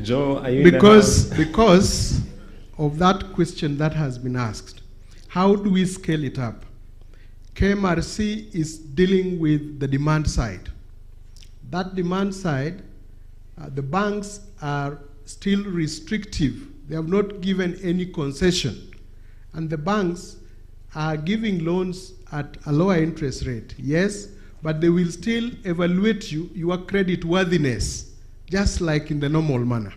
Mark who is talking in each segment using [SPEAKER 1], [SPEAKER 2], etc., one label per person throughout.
[SPEAKER 1] Joe, are you
[SPEAKER 2] because of that question that has been asked, how do we scale it up? KMRC is dealing with the demand side. That demand side, the banks are still restrictive. They have not given any concession. And the banks are giving loans at a lower interest rate, yes, but they will still evaluate your credit worthiness, just like in the normal manner.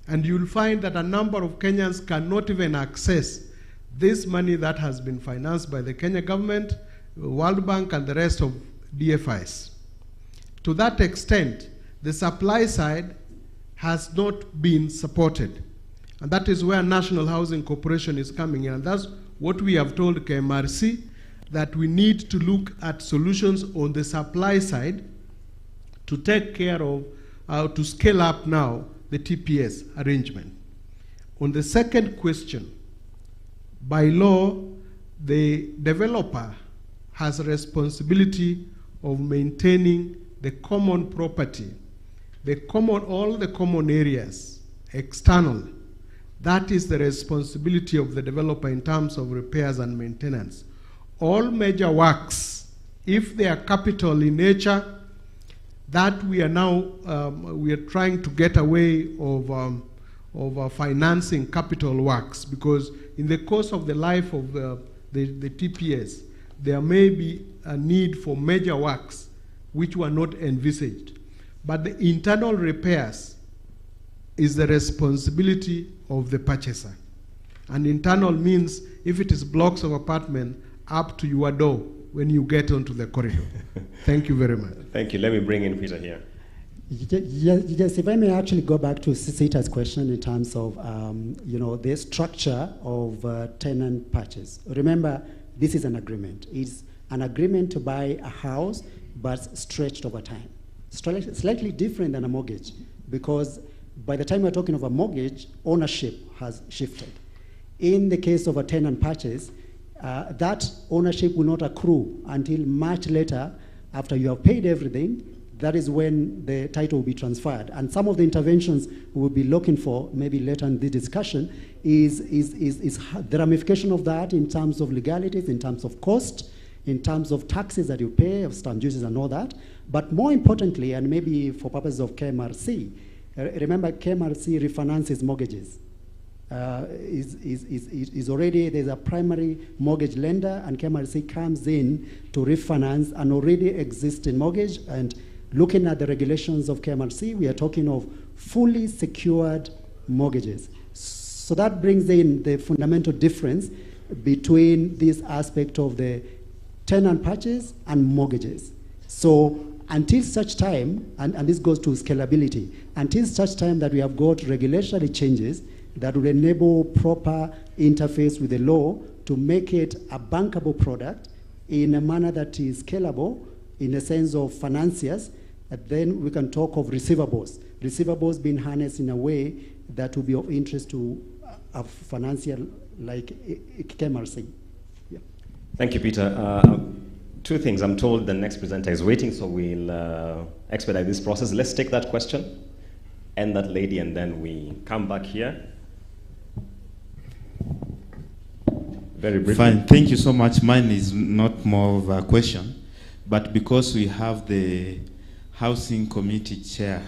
[SPEAKER 2] And you'll find that a number of Kenyans cannot even access this money that has been financed by the Kenya government, World Bank, and the rest of DFIs. To that extent, the supply side has not been supported. And that is where National Housing Corporation is coming in. And that's what we have told KMRC, that we need to look at solutions on the supply side to take care of, to scale up now the TPS arrangement. On the second question, by law, the developer has a responsibility of maintaining the common property, all the common areas, external. That is the responsibility of the developer in terms of repairs and maintenance. All major works, if they are capital in nature, that we are now we are trying to get away of financing capital works, because in the course of the life of the TPS, there may be a need for major works which were not envisaged. But the internal repairs is the responsibility of the purchaser. And internal means if it is blocks of apartment up to your door when you get onto the corridor. Thank you very much.
[SPEAKER 1] Thank you. Let me bring in Peter here.
[SPEAKER 3] Yes, if I may actually go back to Sita's question in terms of the structure of tenant purchase. Remember, this is an agreement. It's an agreement to buy a house, but stretched over time. Slightly different than a mortgage, because by the time we're talking of a mortgage, ownership has shifted. In the case of a tenant purchase, that ownership will not accrue until much later after you have paid everything. That is when the title will be transferred. And some of the interventions we will be looking for, maybe later in the discussion, is the ramification of that in terms of legalities, in terms of cost, in terms of taxes that you pay, of stamp duties and all that. But more importantly, and maybe for purposes of KMRC, remember KMRC refinances mortgages. Is already, there's a primary mortgage lender, and KMRC comes in to refinance an already existing mortgage. And looking at the regulations of KMRC, we are talking of fully secured mortgages. So that brings in the fundamental difference between this aspect of the tenant purchase and mortgages. So until such time, and this goes to scalability, until such time that we have got regulatory changes that will enable proper interface with the law to make it a bankable product in a manner that is scalable in the sense of financiers, then we can talk of receivables. Receivables being harnessed in a way that will be of interest to a financier like KMRC. Yeah.
[SPEAKER 1] Thank you, Peter. Two things. I'm told the next presenter is waiting, so we'll expedite this process. Let's take that question and that lady, and then we come back here. Very briefly.
[SPEAKER 4] Fine. Thank you so much. Mine is not more of a question, but because we have the Housing Committee Chair,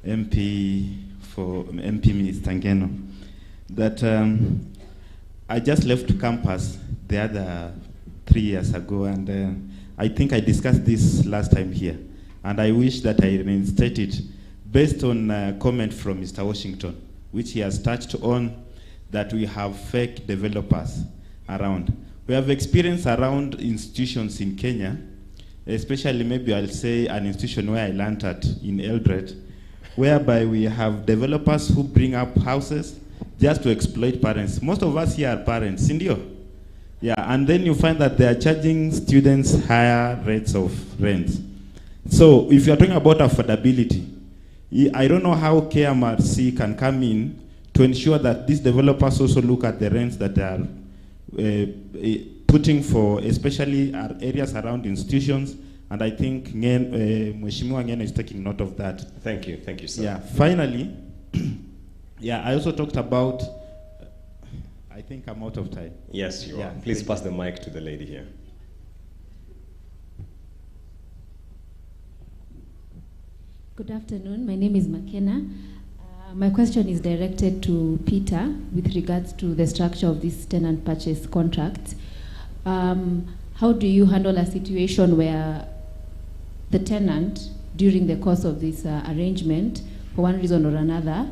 [SPEAKER 4] MP Minister Ngeno, that I just left campus the other 3 years ago, and I think I discussed this last time here, and I wish that I reinstated based on a comment from Mr. Washington, which he has touched on, that we have fake developers around. We have experience around institutions in Kenya, especially maybe I'll say an institution where I learned at in Eldred, whereby we have developers who bring up houses just to exploit parents. Most of us here are parents, Indio. Yeah, and then you find that they are charging students higher rates of rent. So if you're talking about affordability, I don't know how KMRC can come in to ensure that these developers also look at the rents that they are putting for, especially our areas around institutions And I think Mheshimiwa Ngeno is taking note of that.
[SPEAKER 1] Thank you, sir.
[SPEAKER 4] Yeah, finally, yeah, I also talked about, I think I'm out of time.
[SPEAKER 1] Yes, you
[SPEAKER 4] Yeah,
[SPEAKER 1] are. Please pass the mic to the lady here.
[SPEAKER 5] Good afternoon. My name is McKenna. My question is directed to Peter with regards to the structure of this tenant purchase contract. How do you handle a situation where the tenant, during the course of this arrangement, for one reason or another,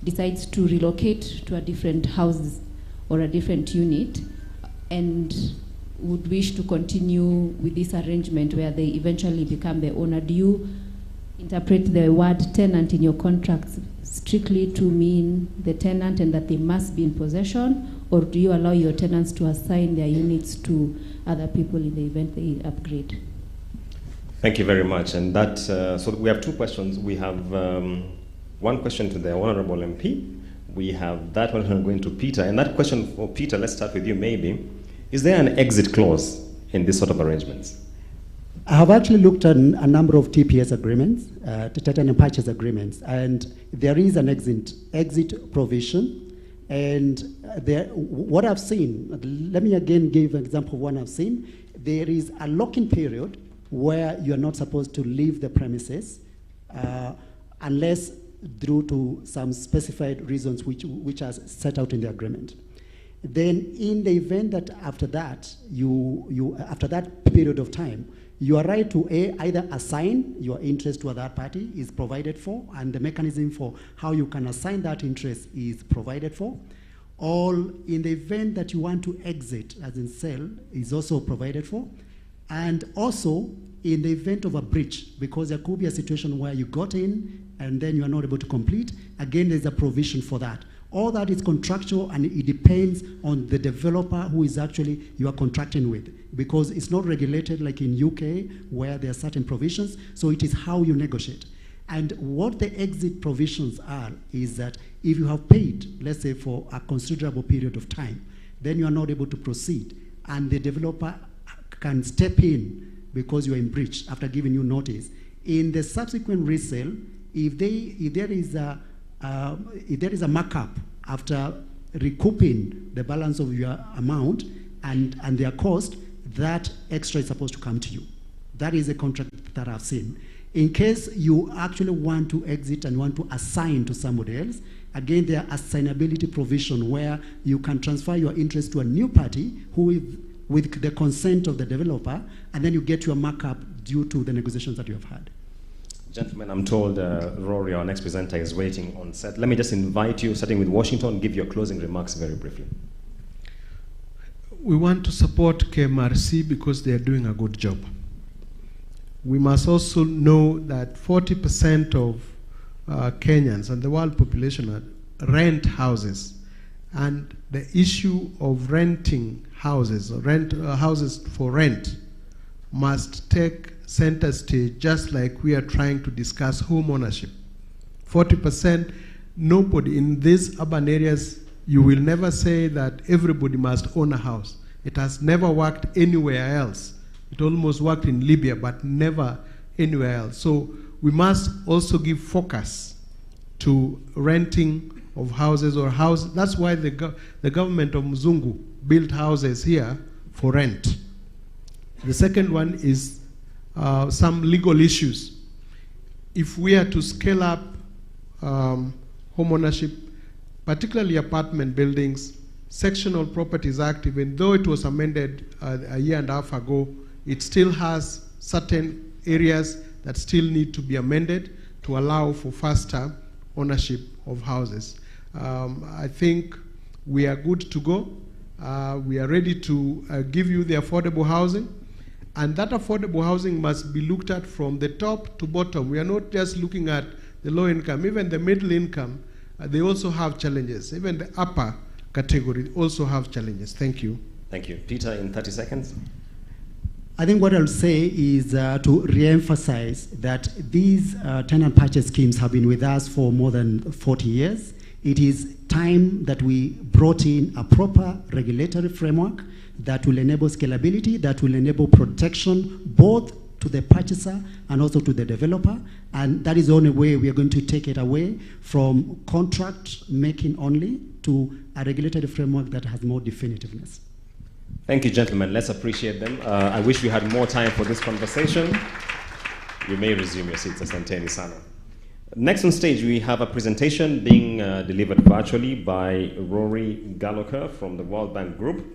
[SPEAKER 5] decides to relocate to a different house or a different unit and would wish to continue with this arrangement where they eventually become the owner? Do you interpret the word tenant in your contracts strictly to mean the tenant and that they must be in possession, or do you allow your tenants to assign their units to other people in the event they upgrade?
[SPEAKER 1] Thank you very much. And that, so we have two questions. We have one question to the Honorable MP. We have that one going to Peter. And that question for Peter, let's start with you maybe. Is there an exit clause in this sort of arrangements?
[SPEAKER 3] I have actually looked at a number of TPS agreements, tenant purchase agreements, and there is an exit provision. And what I've seen, let me again give an example of what I've seen. There is a lock-in period where you are not supposed to leave the premises unless due to some specified reasons which are set out in the agreement. Then in the event that after that, after that period of time, you are right to either assign your interest to a third party is provided for, and the mechanism for how you can assign that interest is provided for. Or in the event that you want to exit, as in sell, is also provided for. And also in the event of a breach, because there could be a situation where you got in and then you are not able to complete, again, there's a provision for that. All that is contractual, and it depends on the developer who is actually you are contracting with, because it's not regulated like in UK where there are certain provisions, so it is how you negotiate. And what the exit provisions are is that if you have paid, let's say for a considerable period of time, then you are not able to proceed, and the developer can step in because you are in breach after giving you notice. In the subsequent resale, if there is a markup after recouping the balance of your amount and their cost, that extra is supposed to come to you. That is a contract that I've seen. In case you actually want to exit and want to assign to somebody else, again, there are assignability provision where you can transfer your interest to a new party who, with the consent of the developer, and then you get your markup due to the negotiations that you have had.
[SPEAKER 1] Gentlemen, I'm told Rory, our next presenter, is waiting on set. Let me just invite you, starting with Washington, give your closing remarks very briefly.
[SPEAKER 2] We want to support KMRC because they are doing a good job. We must also know that 40% of Kenyans and the world population rent houses. And the issue of renting houses, or houses for rent, must take center stage, just like we are trying to discuss home ownership. 40%, nobody in these urban areas, you will never say that everybody must own a house. It has never worked anywhere else. It almost worked in Libya, but never anywhere else. So we must also give focus to renting of houses or houses. That's why the government of Mzungu built houses here for rent. The second one is some legal issues. If we are to scale up home ownership, particularly apartment buildings, Sectional Properties Act, even though it was amended a year and a half ago, it still has certain areas that still need to be amended to allow for faster ownership of houses. I think we are good to go. We are ready to give you the affordable housing. And that affordable housing must be looked at from the top to bottom. We are not just looking at the low income. Even the middle income, they also have challenges. Even the upper category also have challenges. Thank you.
[SPEAKER 1] Thank you. Peter, in 30 seconds.
[SPEAKER 3] I think what I'll say is to re-emphasize that these tenant purchase schemes have been with us for more than 40 years. It is time that we brought in a proper regulatory framework that will enable scalability, that will enable protection both to the purchaser and also to the developer. And that is the only way we are going to take it away from contract making only to a regulated framework that has more definitiveness.
[SPEAKER 1] Thank you, gentlemen. Let's appreciate them. I wish we had more time for this conversation. You may resume your seats, Asanteni Sana. Next on stage, we have a presentation being delivered virtually by Rory Gallagher from the World Bank Group,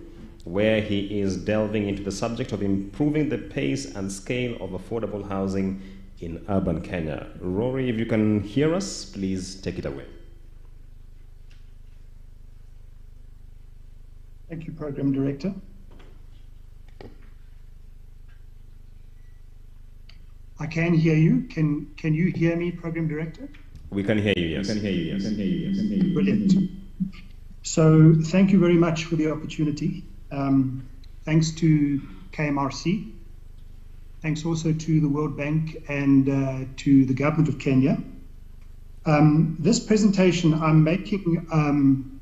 [SPEAKER 1] where he is delving into the subject of improving the pace and scale of affordable housing in urban Kenya. Rory, if you can hear us, please take it away.
[SPEAKER 6] Thank you, Program Director. I can hear you. Can you hear me, Program Director?
[SPEAKER 1] We can hear you, yes.
[SPEAKER 6] Brilliant. So thank you very much for the opportunity. Thanks to KMRC. Thanks also to the World Bank and to the Government of Kenya. This presentation I'm making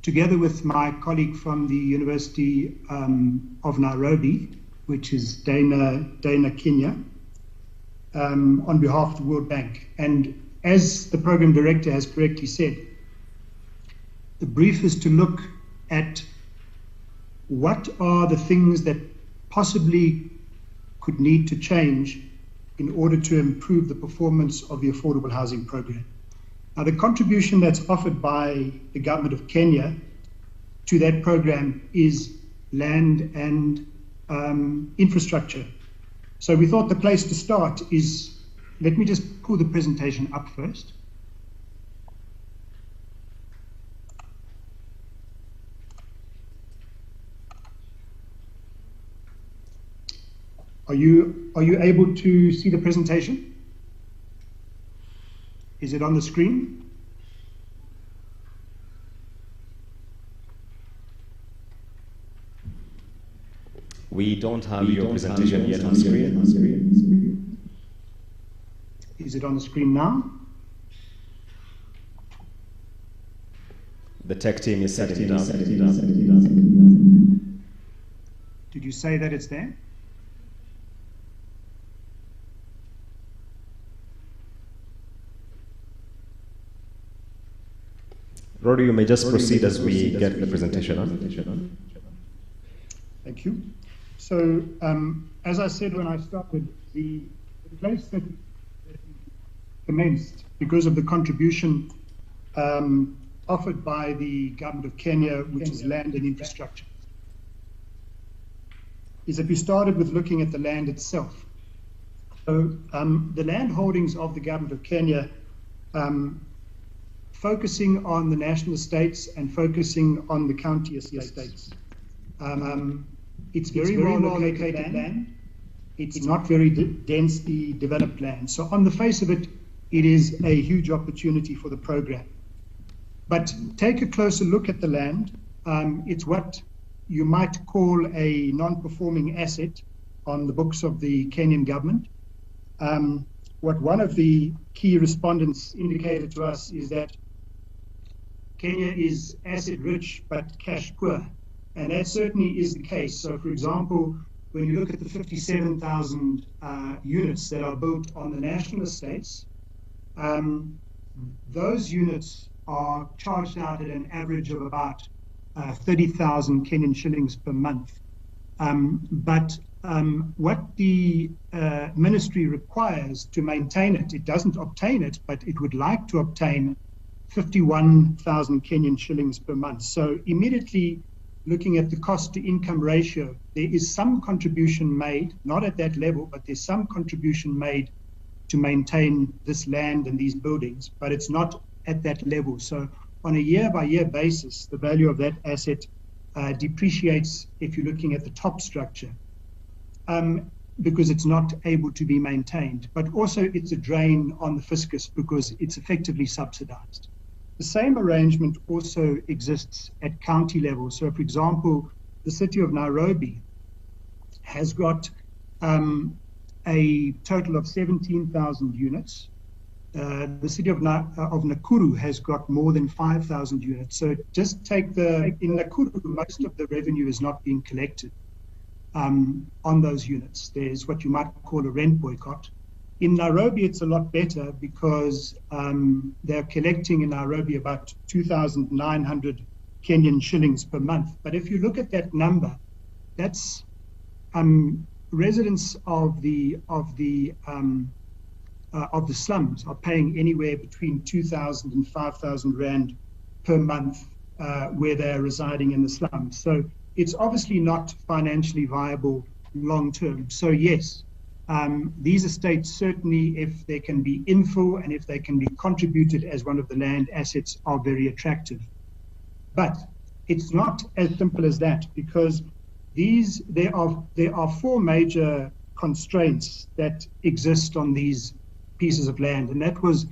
[SPEAKER 6] together with my colleague from the University of Nairobi, which is Dana Kenya, on behalf of the World Bank. And as the Program Director has correctly said, the brief is to look at what are the things that possibly could need to change in order to improve the performance of the affordable housing program. Now, the contribution that's offered by the Government of Kenya to that program is land and infrastructure. So we thought the place to start is, let me just pull the presentation up first. Are you able to see the presentation? Is it on the screen?
[SPEAKER 1] We don't have your presentation yet on screen.
[SPEAKER 6] Is it on the screen now?
[SPEAKER 1] The tech team is setting it up.
[SPEAKER 6] Did you say that it's there?
[SPEAKER 1] Rory, you may just proceed as we get the presentation on.
[SPEAKER 6] Thank you. So, as I said when I started, the place that commenced because of the contribution offered by the Government of Kenya, which is land and infrastructure, is that we started with looking at the land itself. So, the land holdings of the Government of Kenya, focusing on the national estates and focusing on the county estates. It's very well located land. It's not very densely developed land. So on the face of it, it is a huge opportunity for the program. But take a closer look at the land. It's what you might call a non-performing asset on the books of the Kenyan government. What one of the key respondents indicated to us is that Kenya is asset rich but cash poor. And that certainly is the case. So, for example, when you look at the 57,000 units that are built on the national estates, those units are charged out at an average of about 30,000 Kenyan shillings per month. But what the ministry requires to maintain it, it doesn't obtain it, but it would like to obtain 51,000 Kenyan shillings per month. So immediately, looking at the cost to income ratio, there is some contribution made, not at that level, but there's some contribution made to maintain this land and these buildings, but it's not at that level. So on a year-by-year basis, the value of that asset depreciates if you're looking at the top structure, because it's not able to be maintained. But also it's a drain on the fiscus because it's effectively subsidized. The same arrangement also exists at county level. So, for example, the city of Nairobi has got a total of 17,000 units. The city of Nakuru has got more than 5,000 units. So just take in Nakuru, most of the revenue is not being collected. on those units. There's what you might call a rent boycott. In Nairobi, it's a lot better because they're collecting in Nairobi about 2,900 Kenyan shillings per month. But if you look at that number, that's residents of the slums are paying anywhere between 2,000 and 5,000 rand per month where they're residing in the slums. So it's obviously not financially viable long term. So yes, these estates certainly, if they can be infill and if they can be contributed as one of the land assets, are very attractive. But it's not as simple as that, because there are four major constraints that exist on these pieces of land, and that was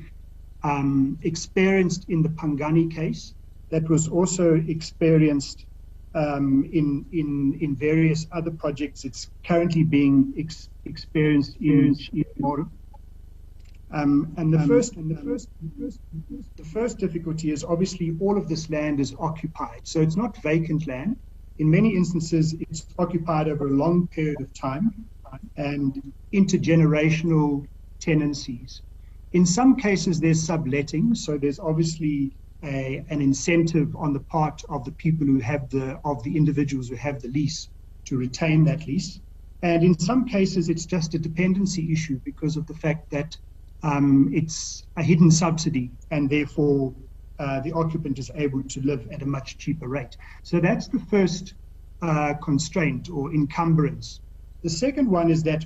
[SPEAKER 6] experienced in the Pangani case. That was also experienced in various other projects. It's currently being experienced in Moro. And the first difficulty is obviously all of this land is occupied, so it's not vacant land. In many instances, it's occupied over a long period of time and intergenerational tenancies. In some cases, there's subletting, so there's obviously an incentive on the part of the people who have the individuals who have the lease to retain that lease. And in some cases, it's just a dependency issue because of the fact that it's a hidden subsidy, and therefore the occupant is able to live at a much cheaper rate. So that's the first constraint or encumbrance. The second one is that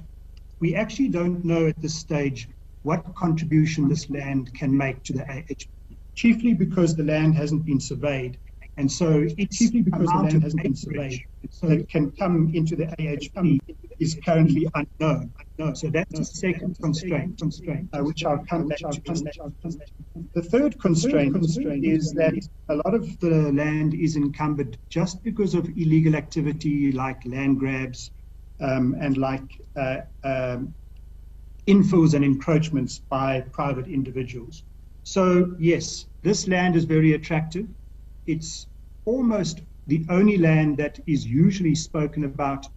[SPEAKER 6] we actually don't know at this stage what contribution this land can make to the AHP, chiefly because the land hasn't been surveyed. And so its amount of acreage that can come into the AHP is currently unknown. So that's the second constraint, which I'll come back to. The third constraint is that a lot of the land is encumbered just because of illegal activity like land grabs and like infills and encroachments by private individuals. So yes, this land is very attractive. It's almost the only land that is usually spoken about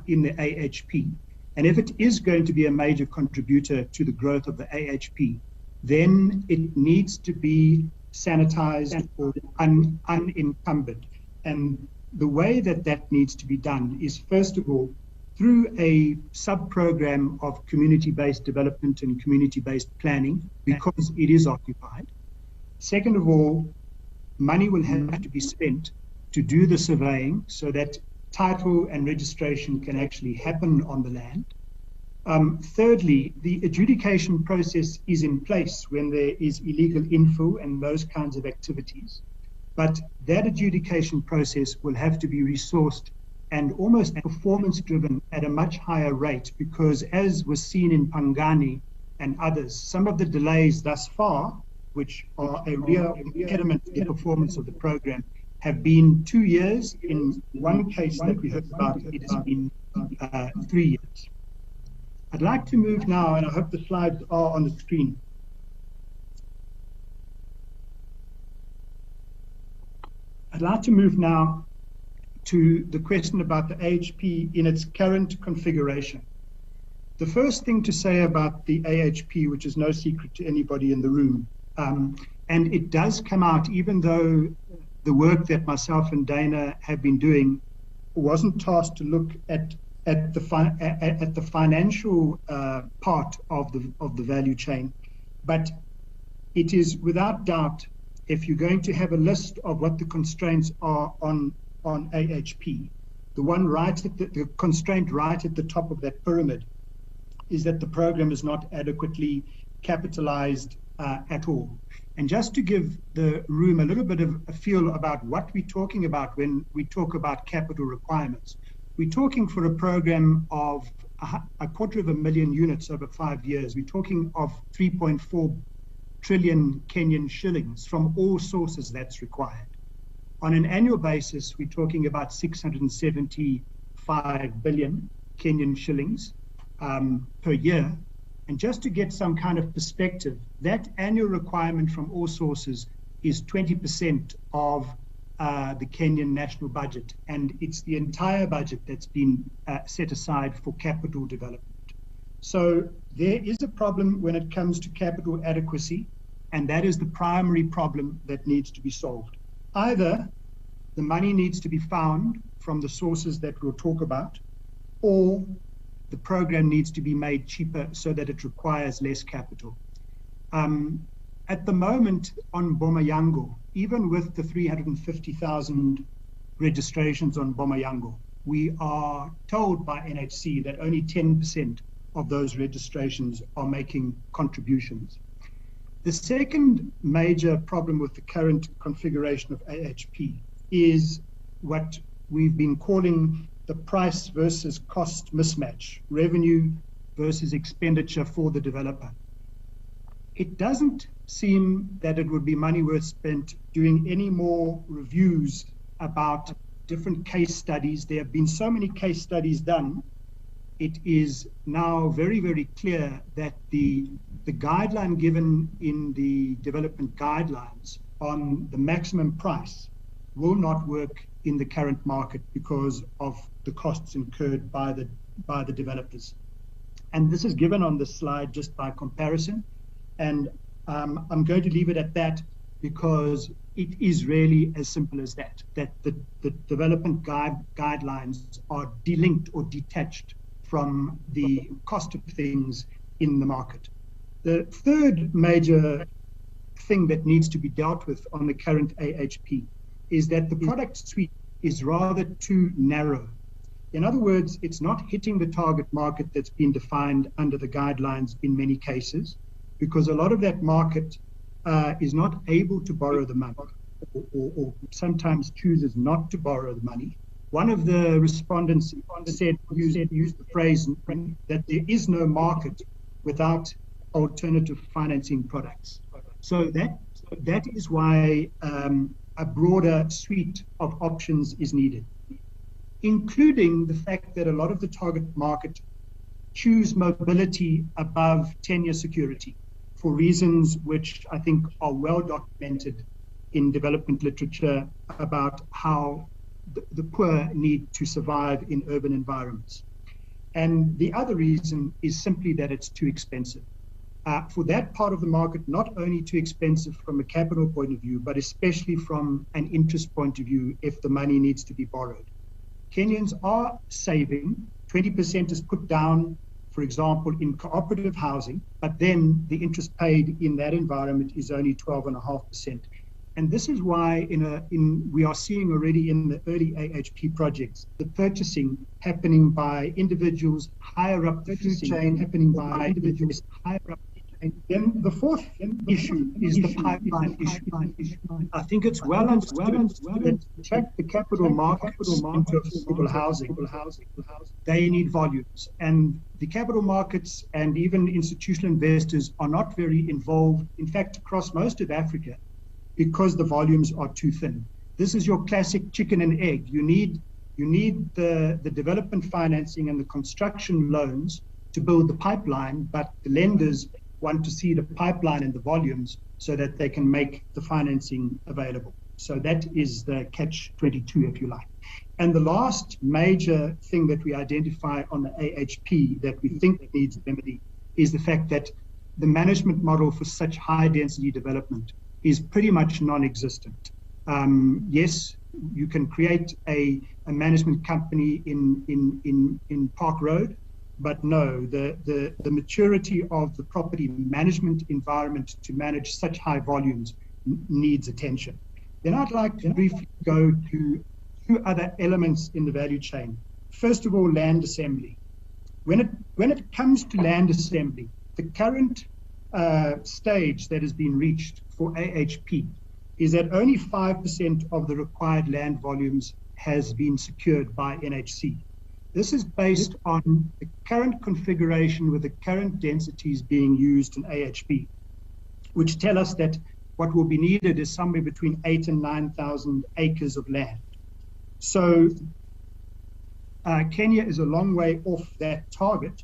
[SPEAKER 6] in the AHP. And if it is going to be a major contributor to the growth of the AHP, then it needs to be sanitized or unencumbered. And the way that that needs to be done is, first of all, through a sub-program of community-based development and community-based planning, because it is occupied. Second of all, money will have to be spent to do the surveying so that title and registration can actually happen on the land. Thirdly, the adjudication process is in place when there is illegal infill and those kinds of activities. But that adjudication process will have to be resourced and almost performance-driven at a much higher rate, because as was seen in Pangani and others, some of the delays thus far, which are a real impediment to the performance of the program, have been 2 years. In one case that we heard about, it has been 3 years. I'd like to move now, and I hope the slides are on the screen. I'd like to move now to the question about the AHP in its current configuration. The first thing to say about the AHP, which is no secret to anybody in the room, and it does come out, even though the work that myself and Dana have been doing wasn't tasked to look at the financial part of the value chain, but it is without doubt, if you're going to have a list of what the constraints are on AHP, the constraint right at the top of that pyramid is that the program is not adequately capitalized at all. And just to give the room a little bit of a feel about what we're talking about when we talk about capital requirements, we're talking for a program of 250,000 units over 5 years. We're talking of 3.4 trillion Kenyan shillings from all sources that's required. On an annual basis, we're talking about 675 billion Kenyan shillings per year. And just to get some kind of perspective, that annual requirement from all sources is 20% of the Kenyan national budget, and it's the entire budget that's been set aside for capital development. So there is a problem when it comes to capital adequacy, and that is the primary problem that needs to be solved. Either the money needs to be found from the sources that we'll talk about, or the program needs to be made cheaper so that it requires less capital. At the moment on Bomayango, even with the 350,000 registrations on Bomayango, we are told by NHC that only 10% of those registrations are making contributions. The second major problem with the current configuration of AHP is what we've been calling the price versus cost mismatch, revenue versus expenditure for the developer. It doesn't seem that it would be money worth spent doing any more reviews about different case studies. There have been so many case studies done. It is now very, very clear that the guideline given in the development guidelines on the maximum price will not work in the current market because of the costs incurred by the developers. And this is given on the slide just by comparison. And I'm going to leave it at that because it is really as simple as that the development guidelines are delinked or detached from the cost of things in the market. The third major thing that needs to be dealt with on the current AHP is that the product suite is rather too narrow. In other words, it's not hitting the target market that's been defined under the guidelines in many cases, because a lot of that market is not able to borrow the money or sometimes chooses not to borrow the money. One of the respondents used the phrase that there is no market without alternative financing products. So that is why a broader suite of options is needed, including the fact that a lot of the target market choose mobility above 10-year security for reasons which I think are well documented in development literature about how the poor need to survive in urban environments. And the other reason is simply that it's too expensive. For that part of the market, not only too expensive from a capital point of view, but especially from an interest point of view if the money needs to be borrowed. Kenyans are saving. 20% is put down, for example, in cooperative housing, but then the interest paid in that environment is only 12.5%. And this is why we are seeing already in the early AHP projects, the purchasing happening by individuals higher up the food chain, happening by individuals higher up the chain. Then the fourth issue is the pipeline issue. I think it's well understood that to check the capital markets into affordable housing, they need volumes. And the capital markets and even institutional investors are not very involved, in fact, across most of Africa, because the volumes are too thin. This is your classic chicken and egg. You need the development financing and the construction loans to build the pipeline, but the lenders want to see the pipeline and the volumes so that they can make the financing available. So that is the catch-22, if you like. And the last major thing that we identify on the AHP that we think needs remedy is the fact that the management model for such high density development is pretty much non-existent. Yes, you can create a management company in Park Road, but no, the maturity of the property management environment to manage such high volumes needs attention. Then I'd like to briefly go to two other elements in the value chain. First of all, land assembly. When it comes to land assembly, the current stage that has been reached for AHP is that only 5% of the required land volumes has been secured by NHC. This is based on the current configuration with the current densities being used in AHP, which tell us that what will be needed is somewhere between 8,000 and 9,000 acres of land. So Kenya is a long way off that target.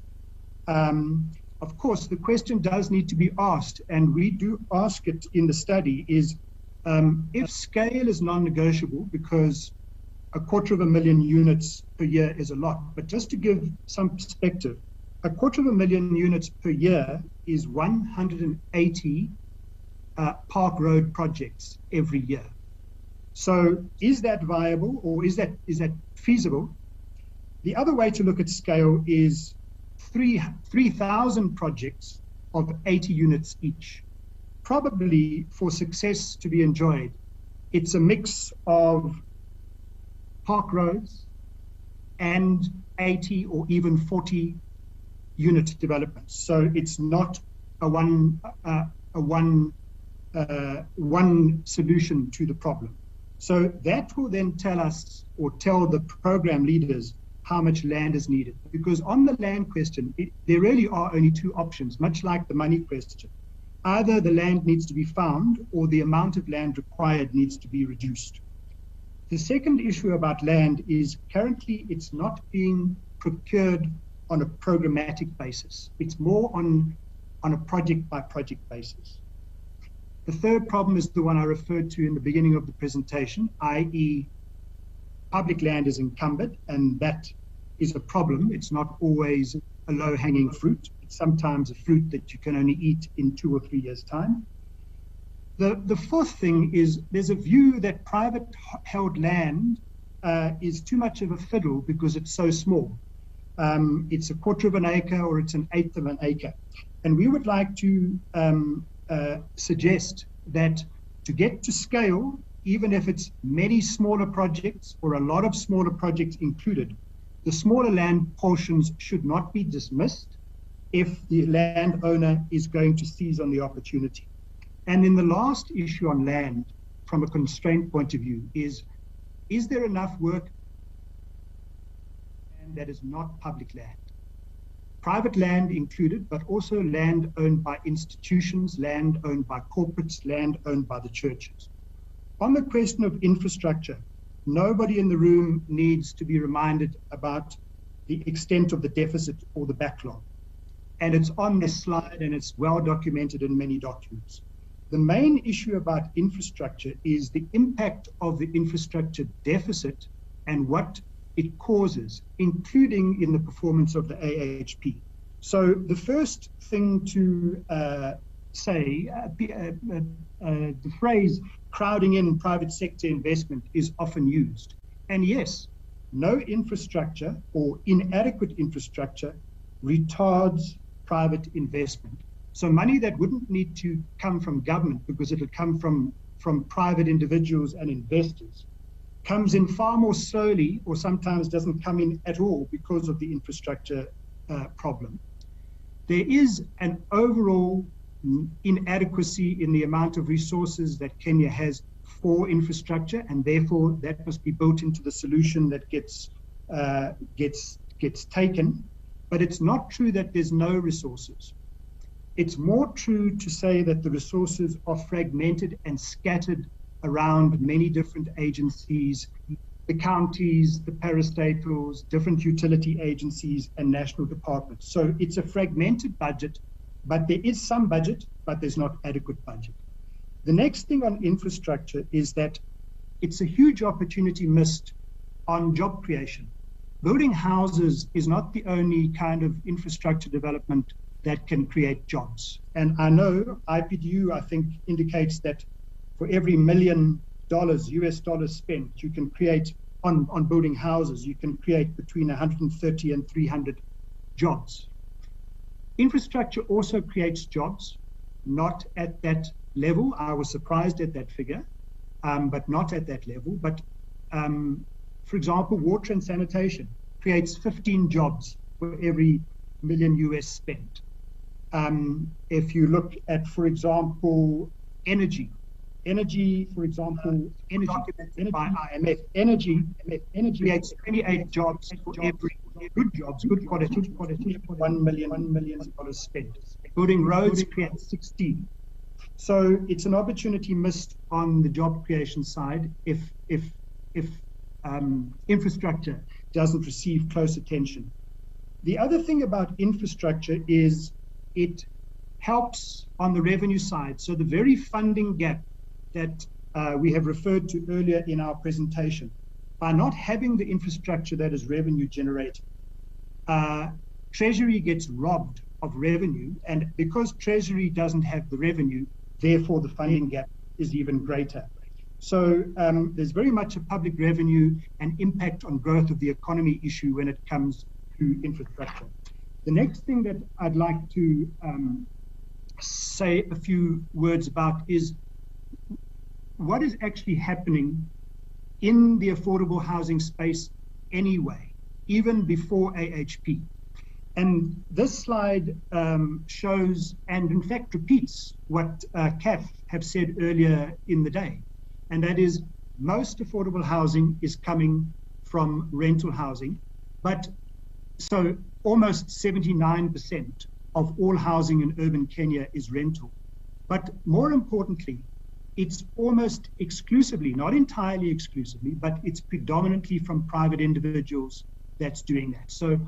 [SPEAKER 6] Of course, the question does need to be asked, and we do ask it in the study, is If scale is non-negotiable, because 250,000 units per year is a lot, but just to give some perspective, 250,000 units per year is 180 Park Road projects every year. So is that viable, or is that feasible? The other way to look at scale is 3,000 projects of 80 units each. Probably for success to be enjoyed, it's a mix of park roads and 80 or even 40 unit developments. So it's not a one solution to the problem. So that will then tell us, or tell the program leaders, how much land is needed. Because on the land question, there really are only two options, much like the money question. Either the land needs to be found, or the amount of land required needs to be reduced. The second issue about land is currently it's not being procured on a programmatic basis. It's more on a project by project basis. The third problem is the one I referred to in the beginning of the presentation, i.e. public land is encumbered, and that is a problem. It's not always a low-hanging fruit. It's sometimes a fruit that you can only eat in 2 or 3 years' time. The fourth thing is there's a view that private held land is too much of a fiddle because it's so small. It's 1/4 of an acre or it's 1/8 of an acre. And we would like to suggest that to get to scale, even if it's many smaller projects or a lot of smaller projects included, the smaller land portions should not be dismissed if the landowner is going to seize on the opportunity. And then the last issue on land, from a constraint point of view, is there enough work that is not public land? Private land included, but also land owned by institutions, land owned by corporates, land owned by the churches. On the question of infrastructure, nobody in the room needs to be reminded about the extent of the deficit or the backlog. And it's on this slide and it's well documented in many documents. The main issue about infrastructure is the impact of the infrastructure deficit and what it causes, including in the performance of the AHP. So the first thing to say, the phrase crowding in private sector investment is often used. And yes, no infrastructure or inadequate infrastructure retards private investment. So money that wouldn't need to come from government because it'll come from private individuals and investors comes in far more slowly, or sometimes doesn't come in at all because of the infrastructure problem. There is an overall inadequacy in the amount of resources that Kenya has for infrastructure, and therefore that must be built into the solution that gets taken. But it's not true that there's no resources. It's more true to say that the resources are fragmented and scattered around many different agencies, the counties, the parastatals, different utility agencies, and national departments. So it's a fragmented budget, but there is some budget, but there's not adequate budget. The next thing on infrastructure is that it's a huge opportunity missed on job creation. Building houses is not the only kind of infrastructure development that can create jobs. And I know IPDU, I think, indicates that for every $1 million US dollars spent, you can create on building houses, you can create between 130 and 300 jobs. Infrastructure also creates jobs, not at that level. I was surprised at that figure, but not at that level. But for example, water and sanitation creates 15 jobs for every $1 million US spent. If you look at, for example, energy, for example, energy by IMF, energy creates 28 jobs for every good quality, $1 million spent. Building roads creates 16. So it's an opportunity missed on the job creation side if infrastructure doesn't receive close attention. The other thing about infrastructure is it helps on the revenue side. So the very funding gap that we have referred to earlier in our presentation, by not having the infrastructure that is revenue generating, Treasury gets robbed of revenue, and because Treasury doesn't have the revenue, therefore the funding gap is even greater. So there's very much a public revenue and impact on growth of the economy issue when it comes to infrastructure. The next thing that I'd like to say a few words about is what is actually happening in the affordable housing space anyway, even before AHP. And this slide shows, and in fact repeats, what CAF have said earlier in the day, and that is most affordable housing is coming from rental housing, but so almost 79% of all housing in urban Kenya is rental. But more importantly, it's almost exclusively, not entirely exclusively, but it's predominantly from private individuals that's doing that. So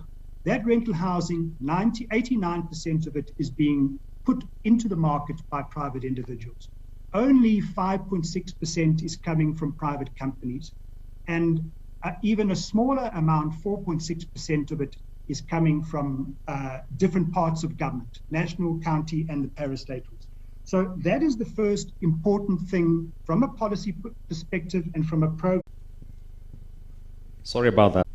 [SPEAKER 6] that rental housing, 89% of it is being put into the market by private individuals. Only 5.6% is coming from private companies, and even a smaller amount, 4.6% of it, is coming from different parts of government, national, county, and the parastatals. So that is the first important thing from a policy perspective and from a program.
[SPEAKER 1] Sorry about that.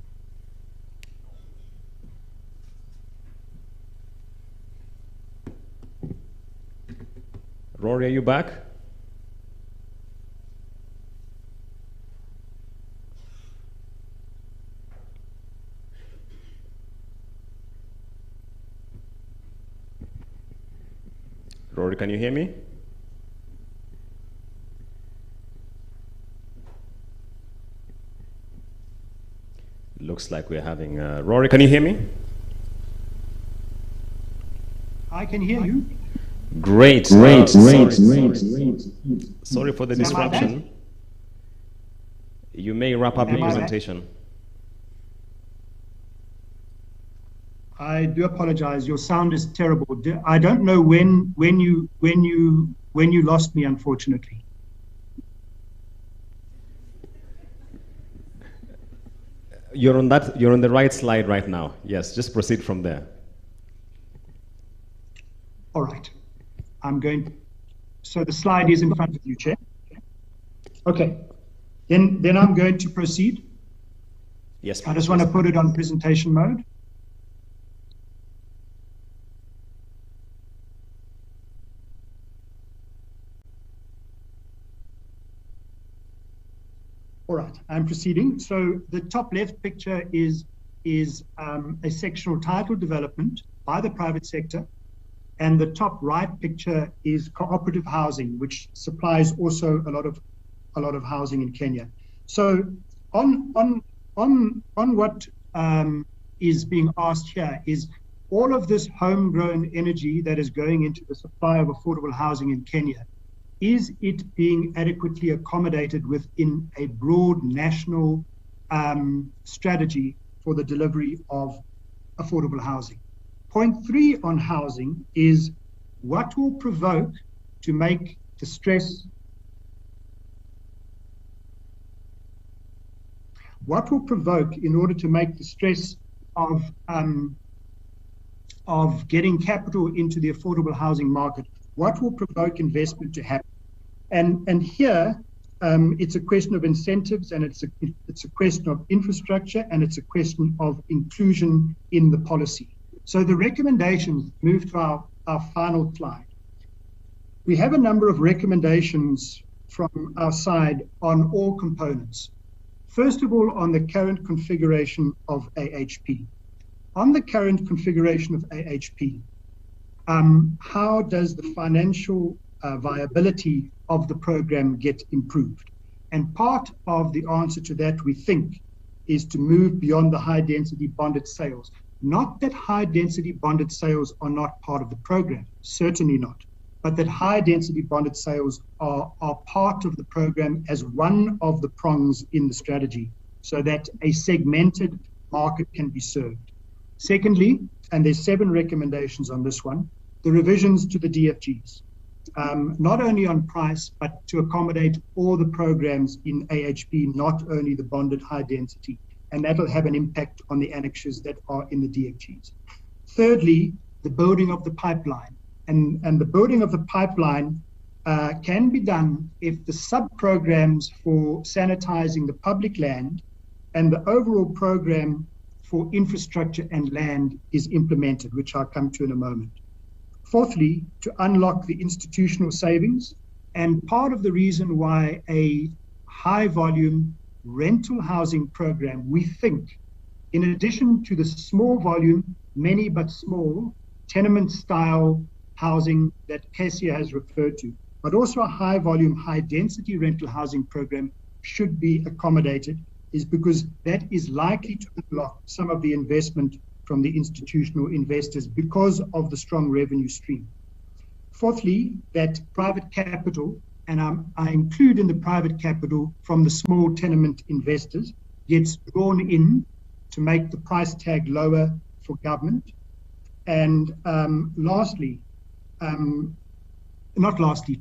[SPEAKER 1] Rory, are you back? Rory, can you hear me? Looks like we're having... Rory, can you hear me?
[SPEAKER 6] I can hear you.
[SPEAKER 1] Great. Sorry for the disruption. You may wrap up your presentation.
[SPEAKER 6] I do apologize. Your sound is terrible. I don't know when you lost me, unfortunately.
[SPEAKER 1] You're on the right slide right now. Yes, just proceed from there.
[SPEAKER 6] All right. So the slide is in front of you, Chair. Okay. Then I'm going to proceed.
[SPEAKER 1] Yes, please.
[SPEAKER 6] I just want to put it on presentation mode. All right, I'm proceeding. So the top left picture is a sectional title development by the private sector, and the top right picture is cooperative housing, which supplies also a lot of housing in Kenya. So on what is being asked here is all of this homegrown energy that is going into the supply of affordable housing in Kenya, is it being adequately accommodated within a broad national strategy for the delivery of affordable housing? Point 3 on housing is what will provoke to make the stress, what will provoke in order to make the stress of getting capital into the affordable housing market, what will provoke investment to happen? And here it's a question of incentives, and it's a question of infrastructure, and it's a question of inclusion in the policy. So the recommendations move to our final slide. We have a number of recommendations from our side on all components. First of all, on the current configuration of AHP. On the current configuration of AHP, how does the financial viability of the program get improved? And part of the answer to that, we think, is to move beyond the high density bonded sales. Not that high density bonded sales are not part of the program, certainly not, but that high density bonded sales are part of the program as one of the prongs in the strategy, so that a segmented market can be served. Secondly, and there's 7 recommendations on this one, the revisions to the DFGs. not only on price, but to accommodate all the programs in AHP, not only the bonded high density, and that will have an impact on the annexures that are in the DFGs. Thirdly, the building of the pipeline. And the building of the pipeline can be done if the sub-programs for sanitizing the public land and the overall program for infrastructure and land is implemented, which I'll come to in a moment. Fourthly, to unlock the institutional savings. And part of the reason why a high volume rental housing program, we think, in addition to the small volume, many but small, tenement style housing that Cassia has referred to, but also a high volume, high density rental housing program should be accommodated, is because that is likely to unlock some of the investment from the institutional investors because of the strong revenue stream. Fourthly, that private capital, and I include in the private capital from the small tenement investors, gets drawn in to make the price tag lower for government. And lastly,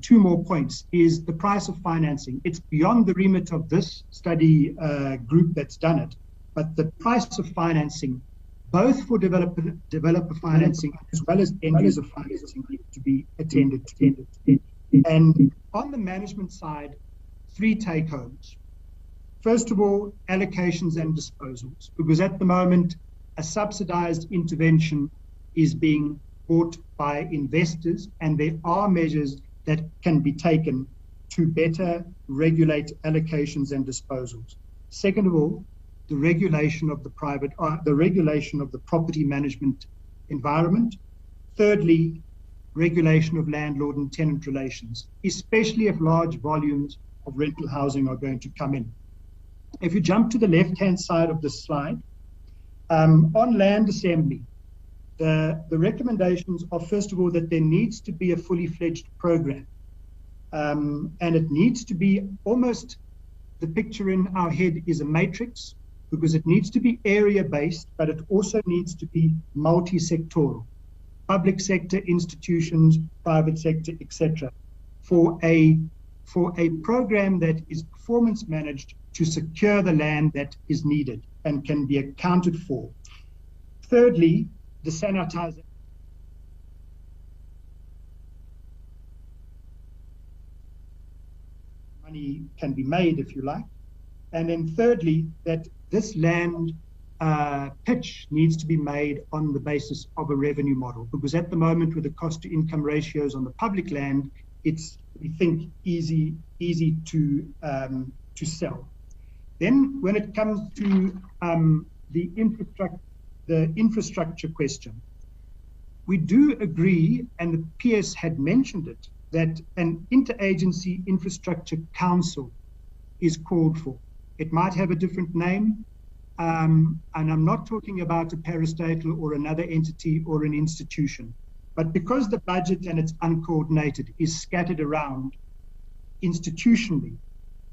[SPEAKER 6] two more points, is the price of financing. It's beyond the remit of this study group that's done it, but the price of financing, both for developer financing as well as end user financing, need to be attended to. And on the management side, 3 take-homes. First of all, allocations and disposals, because at the moment, a subsidized intervention is being bought by investors, and there are measures that can be taken to better regulate allocations and disposals. Second of all, the regulation of the property management environment. Thirdly, regulation of landlord and tenant relations, especially if large volumes of rental housing are going to come in. If you jump to the left-hand side of this slide, on land assembly, the recommendations are, first of all, that there needs to be a fully fledged program. And it needs to be almost, the picture in our head is a matrix, because it needs to be area-based, but it also needs to be multi-sectoral. Public sector, institutions, private sector, etc. For a program that is performance managed to secure the land that is needed and can be accounted for. Thirdly, the sanitization. Money can be made, if you like. And then thirdly, that this land pitch needs to be made on the basis of a revenue model, because at the moment, with the cost to income ratios on the public land, it's, we think, easy to sell. Then when it comes to the infrastructure question, we do agree, and the PS had mentioned it, that an interagency infrastructure council is called for. It might have a different name, and I'm not talking about a parastatal or another entity or an institution, but because the budget and it's uncoordinated is scattered around institutionally,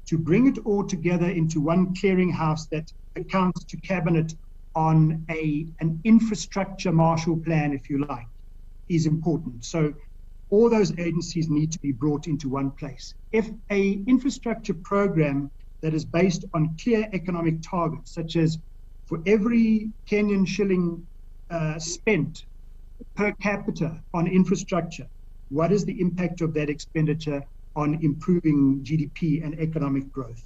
[SPEAKER 6] to bring it all together into one clearinghouse that accounts to cabinet on an infrastructure Marshall Plan, if you like, is important. So all those agencies need to be brought into one place. If an infrastructure program that is based on clear economic targets, such as for every Kenyan shilling spent per capita on infrastructure, what is the impact of that expenditure on improving GDP and economic growth?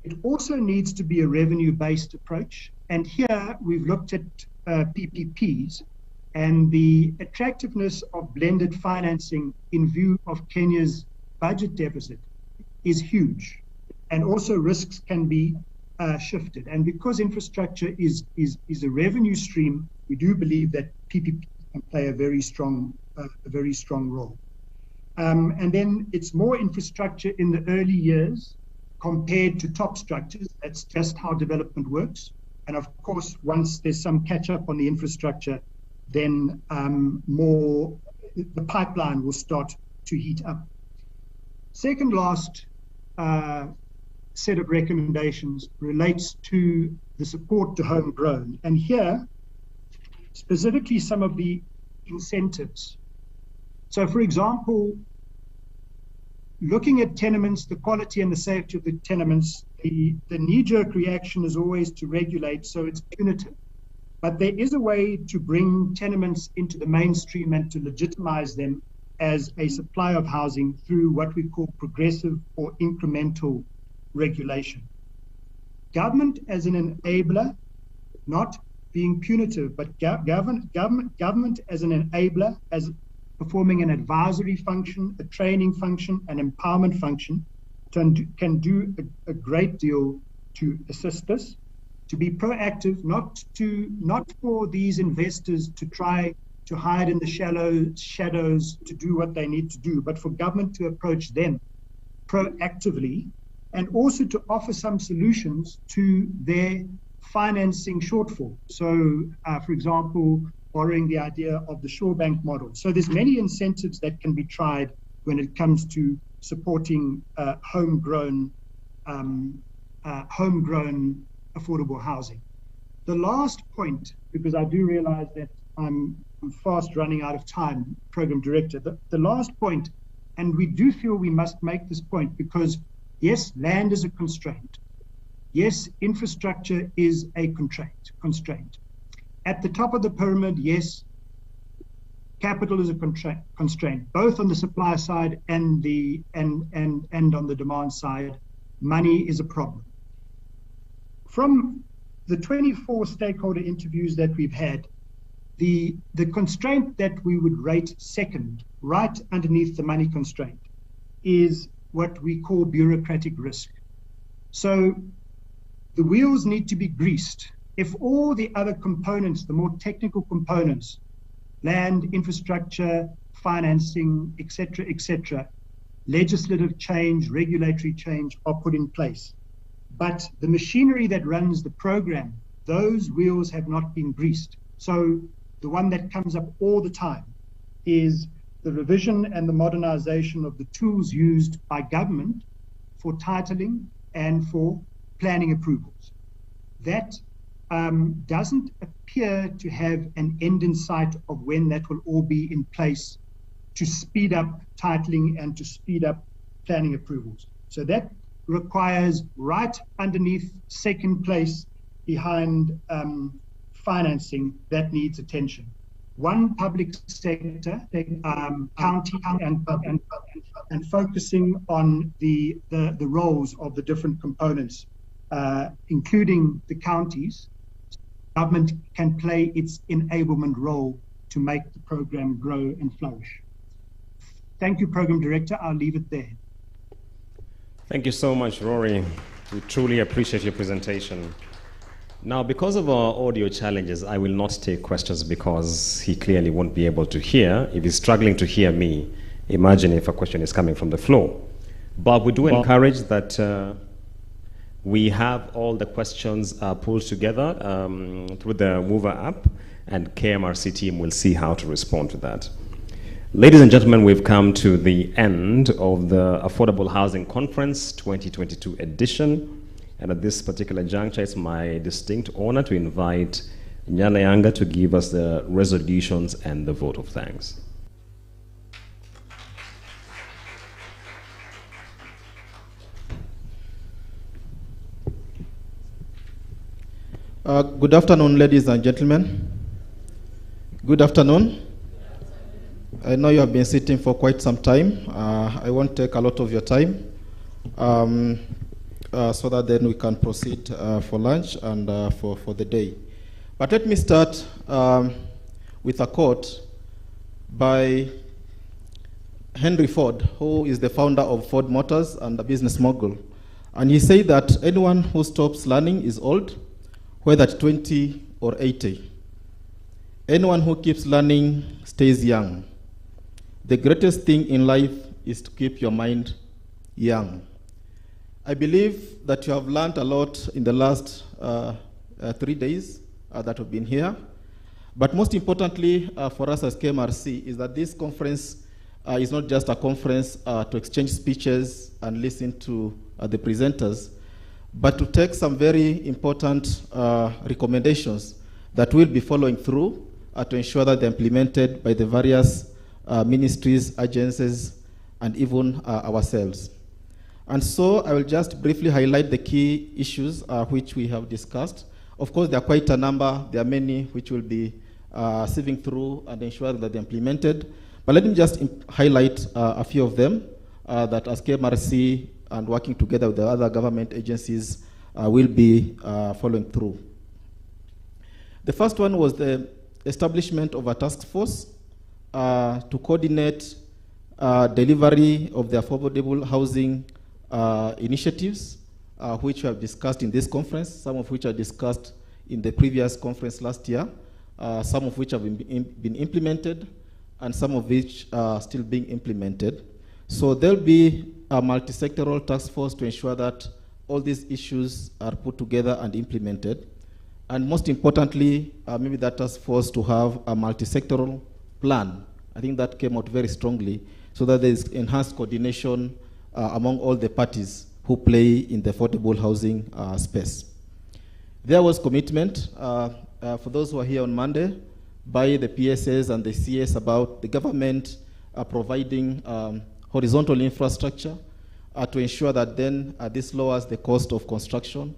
[SPEAKER 6] It also needs to be a revenue-based approach. And here we've looked at PPPs, and the attractiveness of blended financing in view of Kenya's budget deficit is huge. And also risks can be shifted. And because infrastructure is a revenue stream, we do believe that PPP can play a very strong role. And then it's more infrastructure in the early years compared to top structures. That's just how development works. And of course, once there's some catch up on the infrastructure, then the pipeline will start to heat up. Second last set of recommendations relates to the support to homegrown. And here, specifically some of the incentives. So for example, looking at tenements, the quality and the safety of the tenements, the knee-jerk reaction is always to regulate, so it's punitive. But there is a way to bring tenements into the mainstream and to legitimize them as a supply of housing through what we call progressive or incremental regulation. Government as an enabler, not being punitive, but government as an enabler, as performing an advisory function, a training function, an empowerment function, can do a great deal to assist us, to be proactive, not for these investors to try to hide in the shadows to do what they need to do, but for government to approach them proactively and also to offer some solutions to their financing shortfall. So, for example, borrowing the idea of the Shore Bank model. So there's many incentives that can be tried when it comes to supporting homegrown affordable housing. The last point, because I do realize that I'm fast running out of time, Program Director, the last point, and we do feel we must make this point because yes, land is a constraint. Yes, infrastructure is a constraint. At the top of the pyramid, yes, capital is a constraint, both on the supply side and on the demand side. Money is a problem. From the 24 stakeholder interviews that we've had, the constraint that we would rate second, right underneath the money constraint, is what we call bureaucratic risk. So the wheels need to be greased. If all the other components, the more technical components, land, infrastructure, financing, etc., legislative change, regulatory change are put in place, but the machinery that runs the program, those wheels have not been greased. So the one that comes up all the time is the revision and the modernization of the tools used by government for titling and for planning approvals. That doesn't appear to have an end in sight of when that will all be in place to speed up titling and to speed up planning approvals. So that requires right underneath second place behind financing that needs attention. One, public sector, county and focusing on the roles of the different components, including the counties. Government can play its enablement role to make the program grow and flourish. Thank you, Program Director. I'll leave it there.
[SPEAKER 1] Thank you so much, Rory. We truly appreciate your presentation. Now, because of our audio challenges, I will not take questions because he clearly won't be able to hear. If he's struggling to hear me, imagine if a question is coming from the floor. But we do encourage that we have all the questions pulled together through the Mover app, and KMRC team will see how to respond to that. Ladies and gentlemen, we've come to the end of the Affordable Housing Conference 2022 edition. And at this particular juncture, it's my distinct honor to invite Nyana Yanga to give us the resolutions and the vote of thanks.
[SPEAKER 7] Good afternoon, ladies and gentlemen. Good afternoon. I know you have been sitting for quite some time. I won't take a lot of your time so that then we can proceed for lunch and for the day. But let me start with a quote by Henry Ford, who is the founder of Ford Motors and a business mogul. And he said that anyone who stops learning is old, whether at 20 or 80. Anyone who keeps learning stays young. The greatest thing in life is to keep your mind young. I believe that you have learned a lot in the last 3 days that we've been here. But most importantly for us as KMRC is that this conference is not just a conference to exchange speeches and listen to the presenters, but to take some very important recommendations that we'll be following through to ensure that they're implemented by the various ministries, agencies, and even ourselves. And so I will just briefly highlight the key issues which we have discussed. Of course, there are quite a number. There are many which will be sieving through and ensuring that they're implemented. But let me just highlight a few of them that as KMRC and working together with the other government agencies will be following through. The first one was the establishment of a task force to coordinate delivery of the affordable housing initiatives, which we have discussed in this conference, some of which are discussed in the previous conference last year, some of which have been implemented, and some of which are still being implemented. So there'll be a multi-sectoral task force to ensure that all these issues are put together and implemented. And most importantly, maybe that task force to have a multi-sectoral plan. I think that came out very strongly, so that there is enhanced coordination among all the parties who play in the affordable housing space. There was commitment, for those who are here on Monday, by the PSS and the CS about the government providing horizontal infrastructure to ensure that then this lowers the cost of construction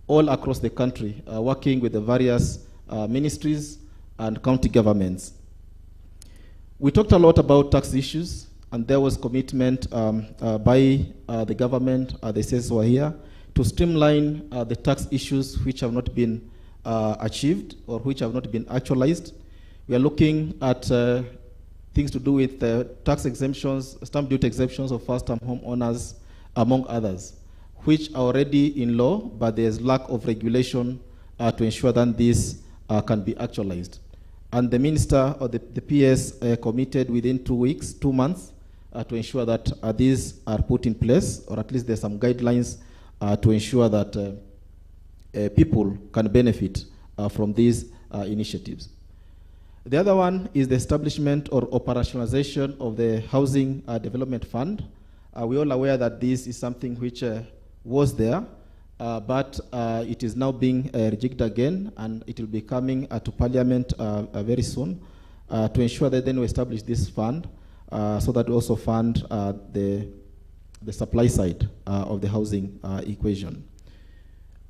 [SPEAKER 7] all across the country, working with the various ministries and county governments. We talked a lot about tax issues, and there was commitment by the government, the CS who are here, to streamline the tax issues which have not been achieved or which have not been actualized. We are looking at things to do with tax exemptions, stamp duty exemptions of first-time home owners, among others, which are already in law, but there's lack of regulation to ensure that this can be actualized. And the minister or the PS committed within 2 months, to ensure that these are put in place, or at least there's some guidelines to ensure that people can benefit from these initiatives. The other one is the establishment or operationalization of the Housing Development Fund. We're all aware that this is something which was there, but it is now being rejigged again, and it will be coming to Parliament very soon to ensure that then we establish this fund so that we also fund the supply side of the housing equation.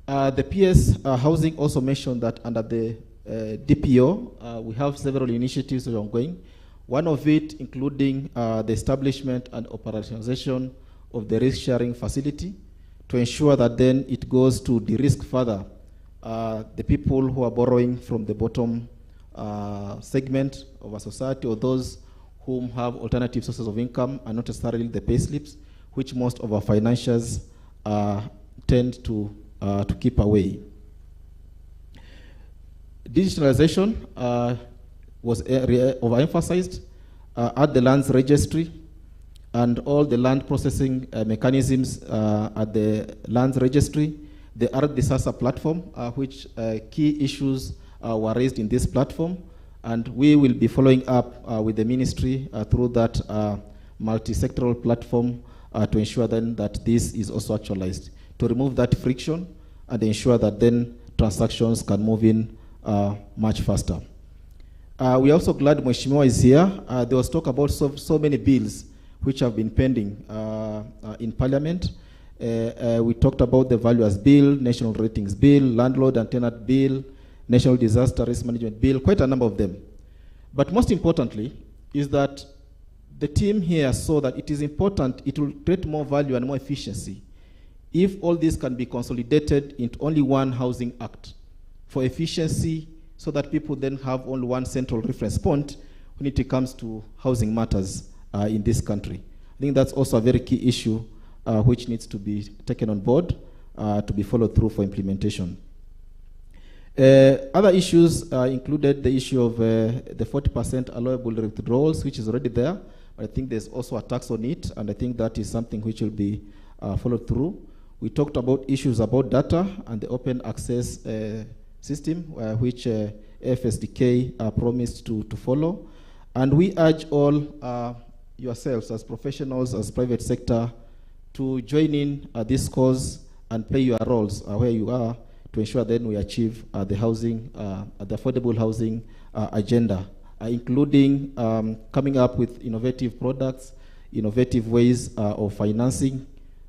[SPEAKER 7] The PS Housing also mentioned that under the DPO, we have several initiatives that are ongoing. One of it including the establishment and operationalization of the risk-sharing facility to ensure that then it goes to de-risk further the people who are borrowing from the bottom segment of our society, or those whom have alternative sources of income and not necessarily the pay slips, which most of our financiers tend to keep away. Digitalization was overemphasized at the lands registry and all the land processing mechanisms at the lands registry. The ARDISASA platform, which key issues were raised in this platform, and we will be following up with the ministry through that multi-sectoral platform to ensure then that this is also actualized, to remove that friction and ensure that then transactions can move in much faster. We are also glad Mheshimiwa is here. There was talk about so many bills which have been pending in Parliament. We talked about the Valuers Bill, National Ratings Bill, Landlord and Tenant Bill, National Disaster Risk Management Bill, quite a number of them. But most importantly is that the team here saw that it is important, it will create more value and more efficiency if all this can be consolidated into only one housing act for efficiency, so that people then have only one central reference point when it comes to housing matters in this country. I think that's also a very key issue which needs to be taken on board to be followed through for implementation. Other issues included the issue of the 40% allowable withdrawals, which is already there, but I think there's also a tax on it, and I think that is something which will be followed through. We talked about issues about data and the open access system, which FSDK promised to follow. And we urge all yourselves as professionals, as private sector, to join in this cause and play your roles where you are to ensure then we achieve the housing, the affordable housing agenda, including coming up with innovative products, innovative ways of financing,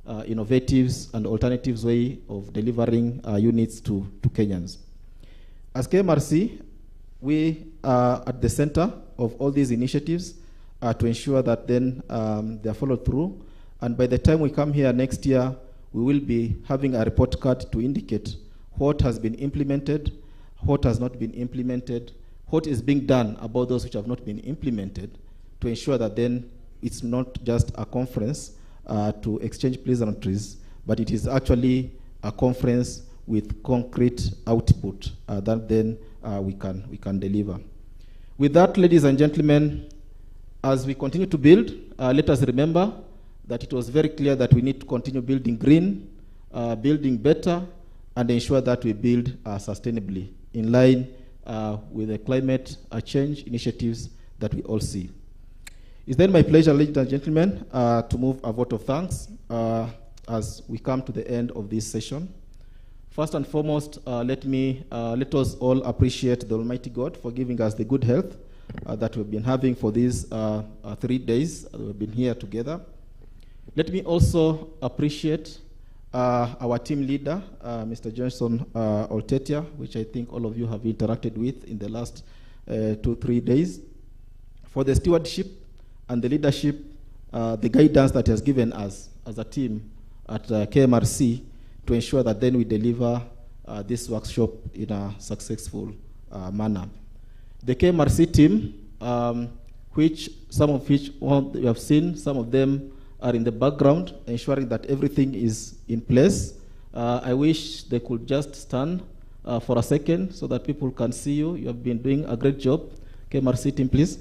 [SPEAKER 7] innovatives and alternatives way of delivering units to Kenyans. As KMRC, we are at the center of all these initiatives to ensure that then they are followed through. And by the time we come here next year, we will be having a report card to indicate what has been implemented, what has not been implemented, what is being done about those which have not been implemented, to ensure that then it's not just a conference to exchange pleasantries, but it is actually a conference with concrete output that then we can deliver. With that, ladies and gentlemen, as we continue to build, let us remember that it was very clear that we need to continue building green, building better, and ensure that we build sustainably in line with the climate change initiatives that we all see. It's then my pleasure, ladies and gentlemen, to move a vote of thanks as we come to the end of this session. First and foremost, let us all appreciate the Almighty God for giving us the good health that we've been having for these 3 days that we've been here together. Let me also appreciate our team leader, Mr. Johnson Oltetia, which I think all of you have interacted with in the last 2-3 days, for the stewardship and the leadership, the guidance that he has given us as a team at KMRC to ensure that then we deliver this workshop in a successful manner. The KMRC team, which some of which you have seen, some of them are in the background, ensuring that everything is in place. I wish they could just stand for a second so that people can see you. You have been doing a great job. KMRC team, please.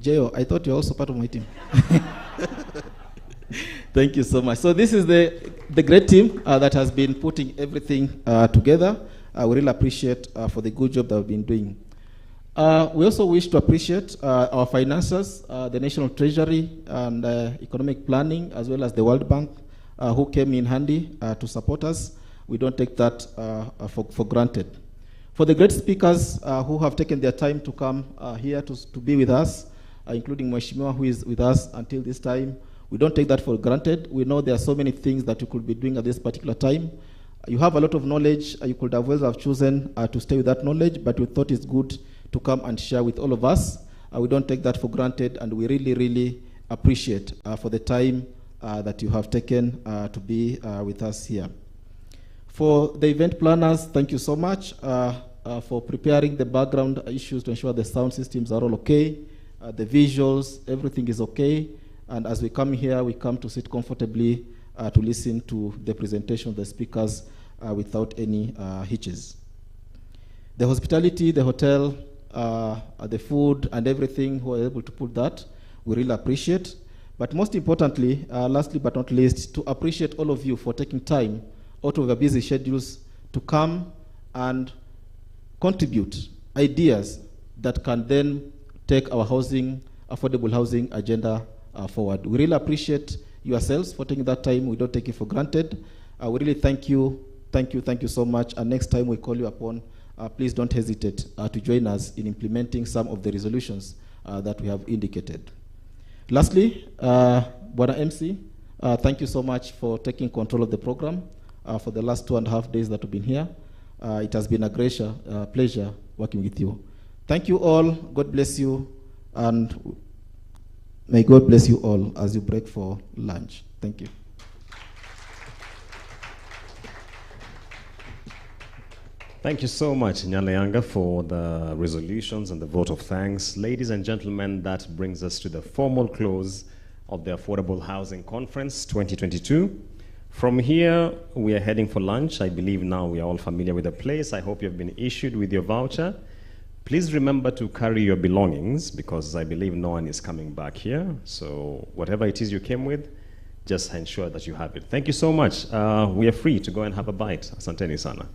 [SPEAKER 7] Jeo, I thought you're also part of my team. Thank you so much. So this is the great team that has been putting everything together. We really appreciate for the good job that we've been doing. We also wish to appreciate our financiers, the National Treasury and Economic Planning, as well as the World Bank, who came in handy to support us. We don't take that for granted. For the great speakers who have taken their time to come here to be with us, including Mheshimiwa, who is with us until this time, we don't take that for granted. We know there are so many things that you could be doing at this particular time. You have a lot of knowledge. You could have well have chosen to stay with that knowledge, but we thought it's good to come and share with all of us. We don't take that for granted, and we really, really appreciate for the time that you have taken to be with us here. For the event planners, thank you so much for preparing the background issues to ensure the sound systems are all okay, the visuals, everything is okay. And as we come here, we come to sit comfortably to listen to the presentation of the speakers without any hitches. The hospitality, the hotel, the food and everything, who are able to put that, we really appreciate. But most importantly, lastly but not least, to appreciate all of you for taking time out of your busy schedules to come and contribute ideas that can then take our affordable housing agenda forward. We really appreciate yourselves for taking that time. We don't take it for granted. We really thank you so much. And next time we call you upon, please don't hesitate to join us in implementing some of the resolutions that we have indicated. Lastly, Bwana MC, thank you so much for taking control of the program for the last 2.5 days that we've been here. It has been a great pleasure working with you. Thank you all. God bless you. And may God bless you all as you break for lunch. Thank you.
[SPEAKER 1] Thank you so much, Nyalayanga, for the resolutions and the vote of thanks. Ladies and gentlemen, that brings us to the formal close of the Affordable Housing Conference 2022. From here, we are heading for lunch. I believe now we are all familiar with the place. I hope you've been issued with your voucher. Please remember to carry your belongings, because I believe no one is coming back here. So whatever it is you came with, just ensure that you have it. Thank you so much. We are free to go and have a bite. Asanteni sana.